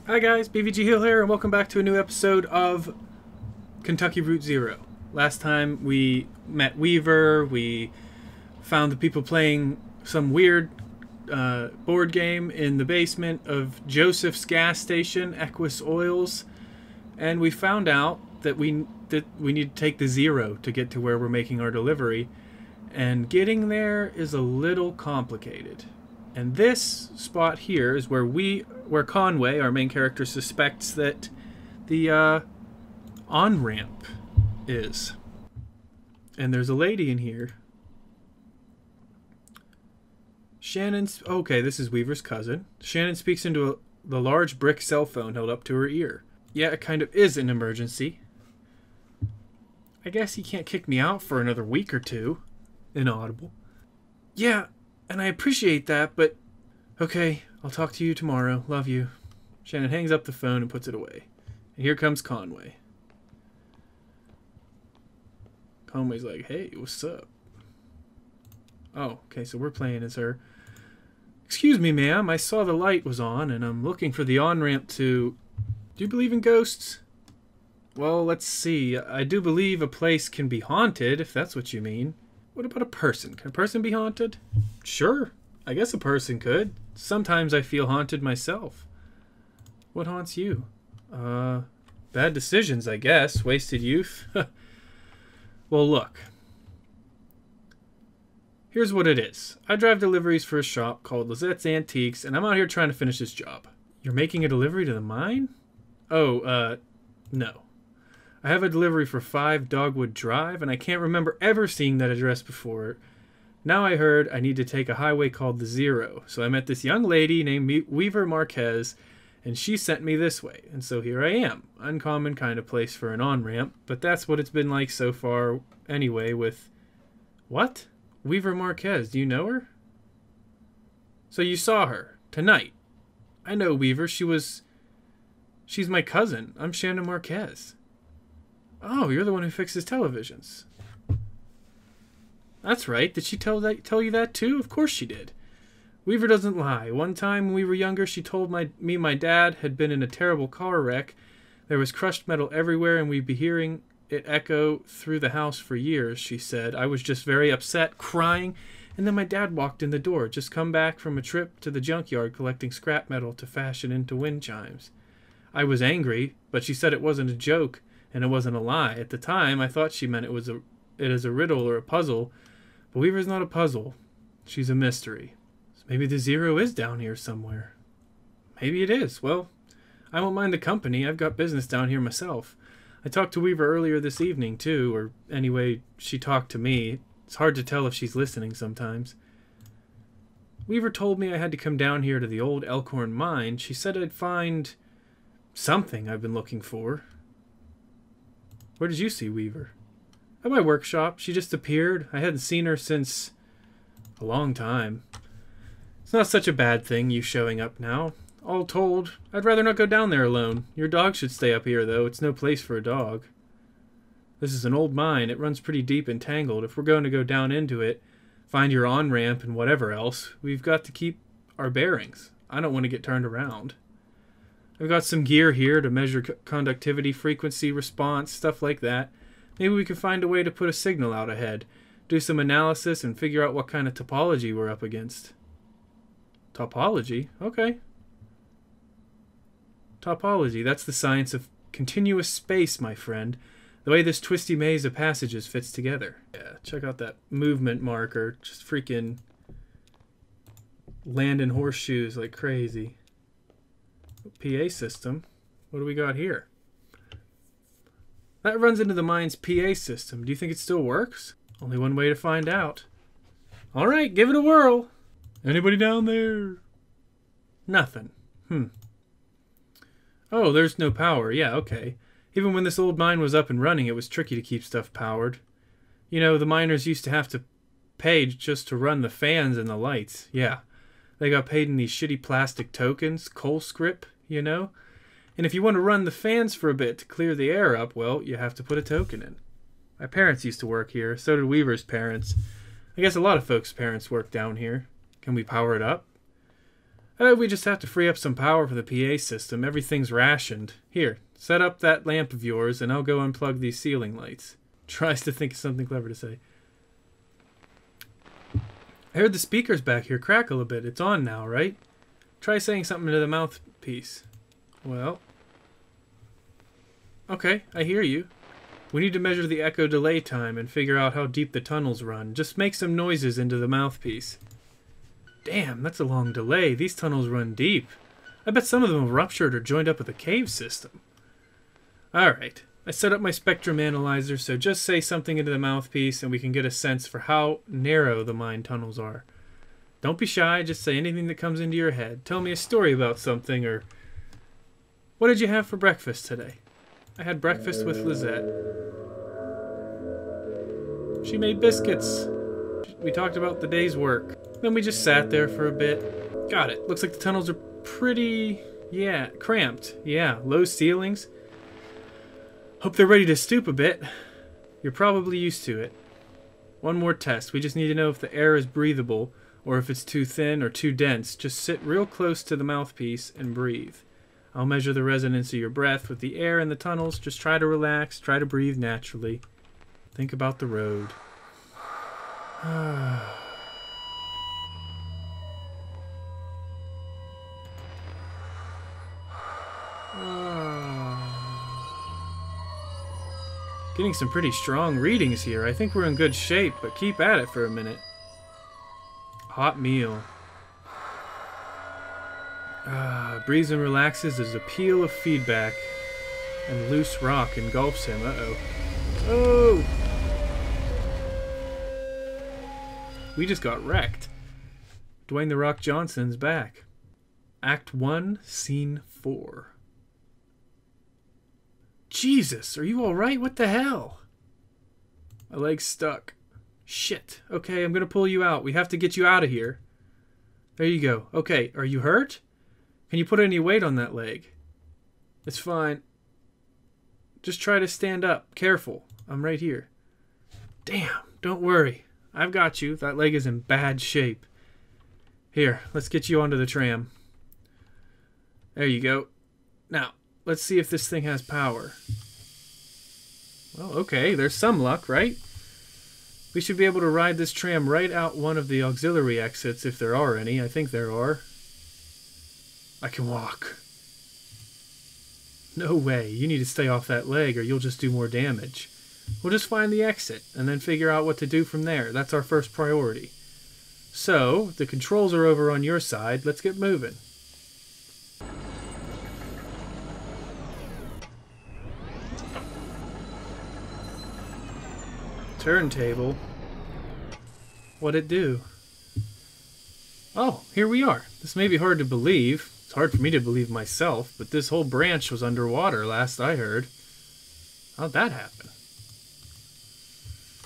Hi guys, BVG Hill here, and welcome back to a new episode of Kentucky Route Zero. Last time we met Weaver, we found the people playing some weird board game in the basement of Joseph's gas station, Equus Oils, and we found out that we need to take the Zero to get to where we're making our delivery, and getting there is a little complicated. And this spot here is where Conway, our main character, suspects that the on-ramp is. And there's a lady in here. Okay, this is Weaver's cousin. Shannon speaks into the large brick cell phone held up to her ear. Yeah, it kind of is an emergency. I guess he can't kick me out for another week or two. Inaudible. Yeah, and I appreciate that, but... Okay, I'll talk to you tomorrow. Love you. Shannon hangs up the phone and puts it away. And here comes Conway. Conway's like, hey, what's up? Oh, okay, so we're playing as her. Excuse me, ma'am, I saw the light was on, and I'm looking for the on-ramp to... Do you believe in ghosts? Well, let's see. I do believe a place can be haunted, if that's what you mean. What about a person? Can a person be haunted? Sure, I guess a person could. Sometimes I feel haunted myself. What haunts you? Bad decisions, I guess. Wasted youth. Well, look. Here's what it is. I drive deliveries for a shop called Lizette's Antiques, and I'm out here trying to finish this job. You're making a delivery to the mine? Oh, no. I have a delivery for 5 Dogwood Drive, and I can't remember ever seeing that address before. Now I heard I need to take a highway called the Zero, so I met this young lady named Weaver Marquez, and she sent me this way, and so here I am. Uncommon kind of place for an on-ramp, but that's what it's been like so far anyway with... What? Weaver Marquez, do you know her? So you saw her, tonight. I know Weaver, she's my cousin. I'm Shannon Marquez. Oh, you're the one who fixes televisions. That's right. Did she tell you that too? Of course she did. Weaver doesn't lie. One time when we were younger, she told me my dad had been in a terrible car wreck. There was crushed metal everywhere, and we'd be hearing it echo through the house for years, she said. I was just very upset, crying, and then my dad walked in the door, just come back from a trip to the junkyard collecting scrap metal to fashion into wind chimes. I was angry, but she said it wasn't a joke, and it wasn't a lie. At the time, I thought she meant it as a riddle or a puzzle, but Weaver's not a puzzle. She's a mystery. So maybe the Zero is down here somewhere. Maybe it is. Well, I won't mind the company. I've got business down here myself. I talked to Weaver earlier this evening, too, or anyway, she talked to me. It's hard to tell if she's listening sometimes. Weaver told me I had to come down here to the old Elkhorn mine. She said I'd find something I've been looking for. Where did you see Weaver? At my workshop. She just appeared. I hadn't seen her since a long time. It's not such a bad thing, you showing up now. All told, I'd rather not go down there alone. Your dog should stay up here, though. It's no place for a dog. This is an old mine. It runs pretty deep and tangled. If we're going to go down into it, find your on-ramp and whatever else, we've got to keep our bearings. I don't want to get turned around. I've got some gear here to measure conductivity, frequency, response, stuff like that. Maybe we can find a way to put a signal out ahead, do some analysis, and figure out what kind of topology we're up against. Topology? Okay. Topology, that's the science of continuous space, my friend. The way this twisty maze of passages fits together. Yeah, check out that movement marker. Just freaking landing horseshoes like crazy. PA system. What do we got here? That runs into the mine's PA system. Do you think it still works? Only one way to find out. Alright, give it a whirl. Anybody down there? Nothing. Oh, there's no power. Yeah, okay. Even when this old mine was up and running, it was tricky to keep stuff powered. You know, the miners used to have to pay just to run the fans and the lights. Yeah. They got paid in these shitty plastic tokens, coal scrip, you know? And if you want to run the fans for a bit to clear the air up, well, you have to put a token in. My parents used to work here. So did Weaver's parents. I guess a lot of folks' parents work down here. Can we power it up? We just have to free up some power for the PA system. Everything's rationed. Here, set up that lamp of yours, and I'll go unplug these ceiling lights. Tries to think of something clever to say. I heard the speakers back here crackle a bit. It's on now, right? Try saying something into the mouthpiece. Well. Okay, I hear you. We need to measure the echo delay time and figure out how deep the tunnels run. Just make some noises into the mouthpiece. Damn, that's a long delay. These tunnels run deep. I bet some of them have ruptured or joined up with a cave system. Alright, I set up my spectrum analyzer, so just say something into the mouthpiece and we can get a sense for how narrow the mine tunnels are. Don't be shy, just say anything that comes into your head. Tell me a story about something, or... What did you have for breakfast today? I had breakfast with Lizette. She made biscuits. We talked about the day's work. Then we just sat there for a bit. Got it. Looks like the tunnels are pretty... yeah, cramped. Yeah, low ceilings. Hope they're ready to stoop a bit. You're probably used to it. One more test. We just need to know if the air is breathable, or if it's too thin or too dense. Just sit real close to the mouthpiece and breathe. I'll measure the resonance of your breath with the air in the tunnels. Just try to relax. Try to breathe naturally. Think about the road. Getting some pretty strong readings here. I think we're in good shape, but keep at it for a minute. Hot meal. Breathes and relaxes as a peal of feedback, and loose rock engulfs him. Uh-oh. Oh! We just got wrecked. Dwayne "The Rock" Johnson's back. Act 1, Scene 4. Jesus, are you alright? What the hell? My leg's stuck. Shit. Okay, I'm gonna pull you out. We have to get you out of here. There you go. Okay, are you hurt? Can you put any weight on that leg? It's fine. Just try to stand up. Careful. I'm right here. Damn, don't worry. I've got you. That leg is in bad shape. Here, let's get you onto the tram. There you go. Now, let's see if this thing has power. Well, okay, there's some luck, right? We should be able to ride this tram right out one of the auxiliary exits, if there are any. I think there are. I can walk. No way. You need to stay off that leg or you'll just do more damage. We'll just find the exit and then figure out what to do from there. That's our first priority. So, the controls are over on your side. Let's get moving. Turntable. What'd it do? Oh, here we are. This may be hard to believe. It's hard for me to believe myself, but this whole branch was underwater last I heard. How'd that happen?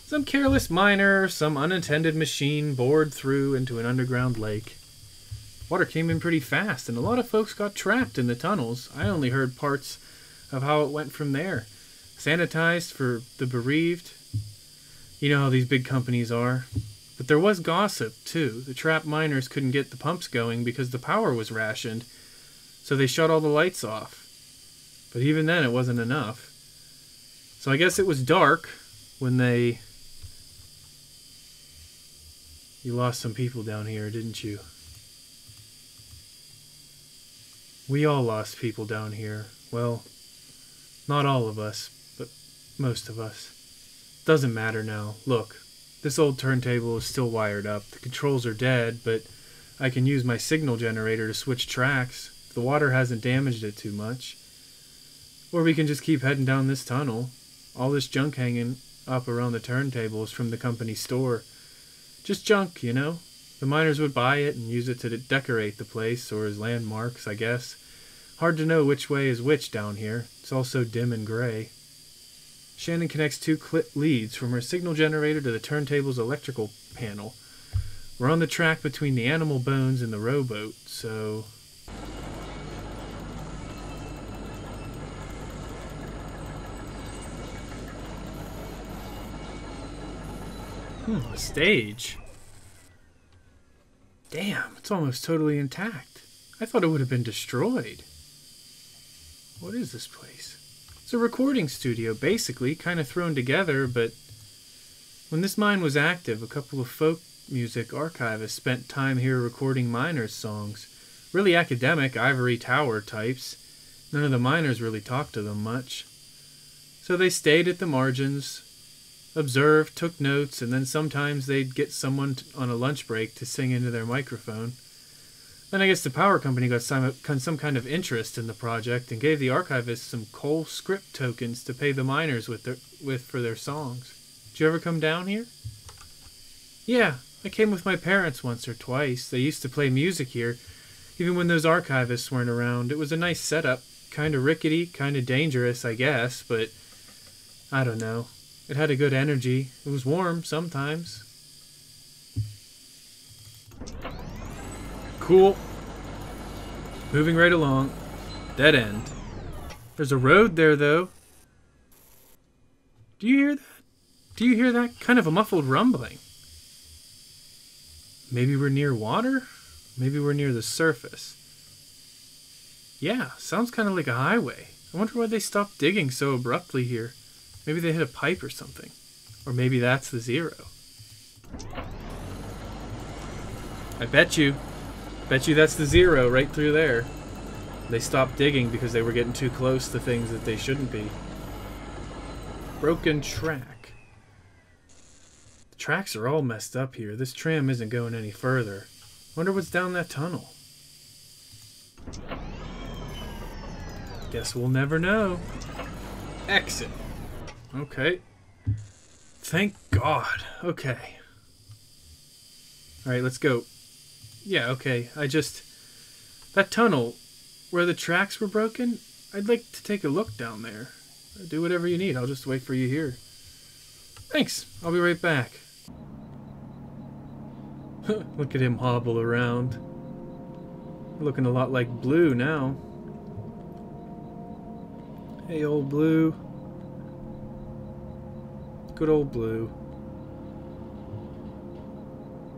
Some careless miner, some unattended machine bored through into an underground lake. Water came in pretty fast, and a lot of folks got trapped in the tunnels. I only heard parts of how it went from there. Sanitized for the bereaved. You know how these big companies are. But there was gossip, too. The trapped miners couldn't get the pumps going because the power was rationed, so they shut all the lights off. But even then, it wasn't enough. So I guess it was dark when they... You lost some people down here, didn't you? We all lost people down here. Well, not all of us, but most of us. Doesn't matter now. Look, this old turntable is still wired up. The controls are dead, but I can use my signal generator to switch tracks. The water hasn't damaged it too much. Or we can just keep heading down this tunnel. All this junk hanging up around the turntable is from the company store. Just junk, you know? The miners would buy it and use it to decorate the place, or as landmarks, I guess. Hard to know which way is which down here. It's all so dim and gray. Shannon connects two leads from her signal generator to the turntable's electrical panel. We're on the track between the animal bones and the rowboat, so... A stage. Damn, it's almost totally intact. I thought it would have been destroyed. What is this place? It's a recording studio, basically, kind of thrown together, but when this mine was active, a couple of folk music archivists spent time here recording miners' songs. Really academic, ivory tower types. None of the miners really talked to them much. So they stayed at the margins, observed, took notes, and then sometimes they'd get someone on a lunch break to sing into their microphone. Then I guess the power company got some kind of interest in the project and gave the archivists some coal script tokens to pay the miners for their songs. Did you ever come down here? Yeah, I came with my parents once or twice. They used to play music here, even when those archivists weren't around. It was a nice setup. Kind of rickety, kind of dangerous, I guess, but I don't know. It had a good energy. It was warm sometimes. Cool. Moving right along. Dead end. There's a road there, though. Do you hear that? Do you hear that? Kind of a muffled rumbling. Maybe we're near water? Maybe we're near the surface. Yeah, sounds kind of like a highway. I wonder why they stopped digging so abruptly here. Maybe they hit a pipe or something. Or maybe that's the zero. I bet you that's the zero right through there. They stopped digging because they were getting too close to things that they shouldn't be. Broken track. The tracks are all messed up here. This tram isn't going any further. Wonder what's down that tunnel. Guess we'll never know. Exit. Okay. Thank God. Okay. Alright, let's go. Yeah, okay. That tunnel where the tracks were broken, I'd like to take a look down there. Do whatever you need. I'll just wait for you here. Thanks. I'll be right back. Look at him hobble around. Looking a lot like Blue now. Hey, old Blue. Good old Blue.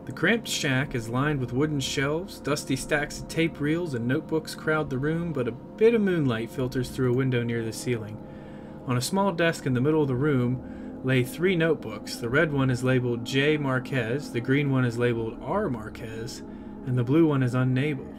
The cramped shack is lined with wooden shelves. Dusty stacks of tape reels and notebooks crowd the room, but a bit of moonlight filters through a window near the ceiling. On a small desk in the middle of the room lay 3 notebooks. The red one is labeled J. Marquez, the green one is labeled R. Marquez, and the blue one is unlabeled.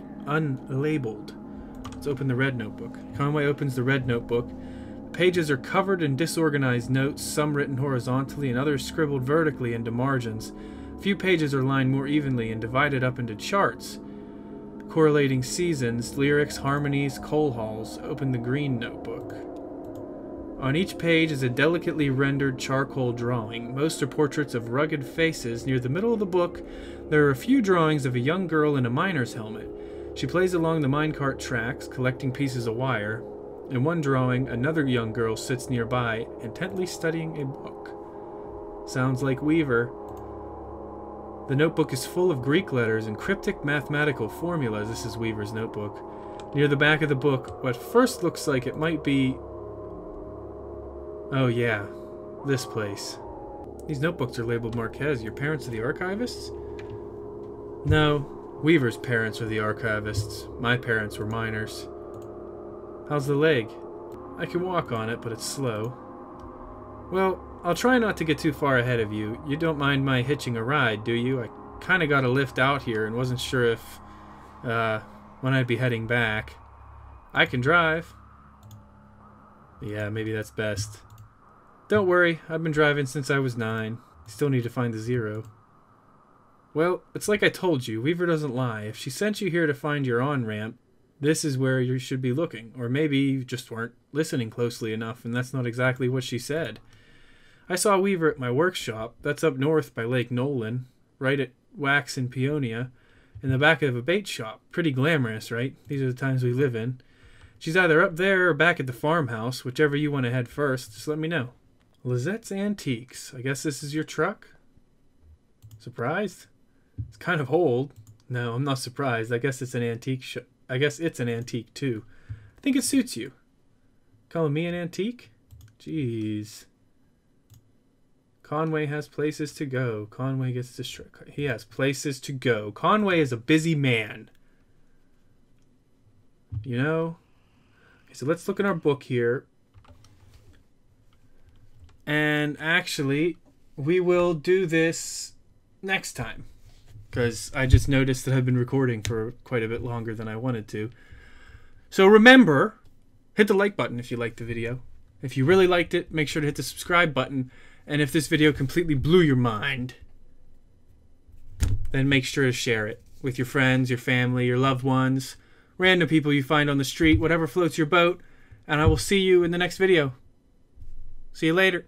Let's open the red notebook. Conway opens the red notebook. The pages are covered in disorganized notes, some written horizontally and others scribbled vertically into margins. A few pages are lined more evenly and divided up into charts, correlating seasons, lyrics, harmonies, coal hauls. Open the green notebook. On each page is a delicately rendered charcoal drawing. Most are portraits of rugged faces. Near the middle of the book, there are a few drawings of a young girl in a miner's helmet. She plays along the minecart tracks, collecting pieces of wire. In one drawing, another young girl sits nearby, intently studying a book. Sounds like Weaver. The notebook is full of Greek letters and cryptic mathematical formulas. This is Weaver's notebook. Near the back of the book, what first looks like it might be... Oh yeah, this place. These notebooks are labeled Marquez. Your parents are the archivists? No, Weaver's parents are the archivists. My parents were miners. How's the leg? I can walk on it, but it's slow. Well, I'll try not to get too far ahead of you. You don't mind my hitching a ride, do you? I kind of got a lift out here and wasn't sure if, when I'd be heading back. I can drive. Yeah, maybe that's best. Don't worry, I've been driving since I was 9. Still need to find the zero. Well, it's like I told you, Weaver doesn't lie. If she sent you here to find your on-ramp, this is where you should be looking. Or maybe you just weren't listening closely enough, and that's not exactly what she said. I saw Weaver at my workshop. That's up north by Lake Nolan, right at Wax and Peonia, in the back of a bait shop. Pretty glamorous, right? These are the times we live in. She's either up there or back at the farmhouse, whichever you want to head first. Just let me know. Lizette's Antiques. I guess this is your truck? Surprised? It's kind of old. No, I'm not surprised. I guess it's an antique I guess it's an antique too. I think it suits you. Calling me an antique? Jeez. Conway has places to go. Conway gets distracted. He has places to go. Conway is a busy man. You know? Okay, so let's look in our book here. And actually, we will do this next time. Because I just noticed that I've been recording for quite a bit longer than I wanted to. So remember, hit the like button if you liked the video. If you really liked it, make sure to hit the subscribe button. And if this video completely blew your mind, then make sure to share it with your friends, your family, your loved ones, random people you find on the street, whatever floats your boat. And I will see you in the next video. See you later.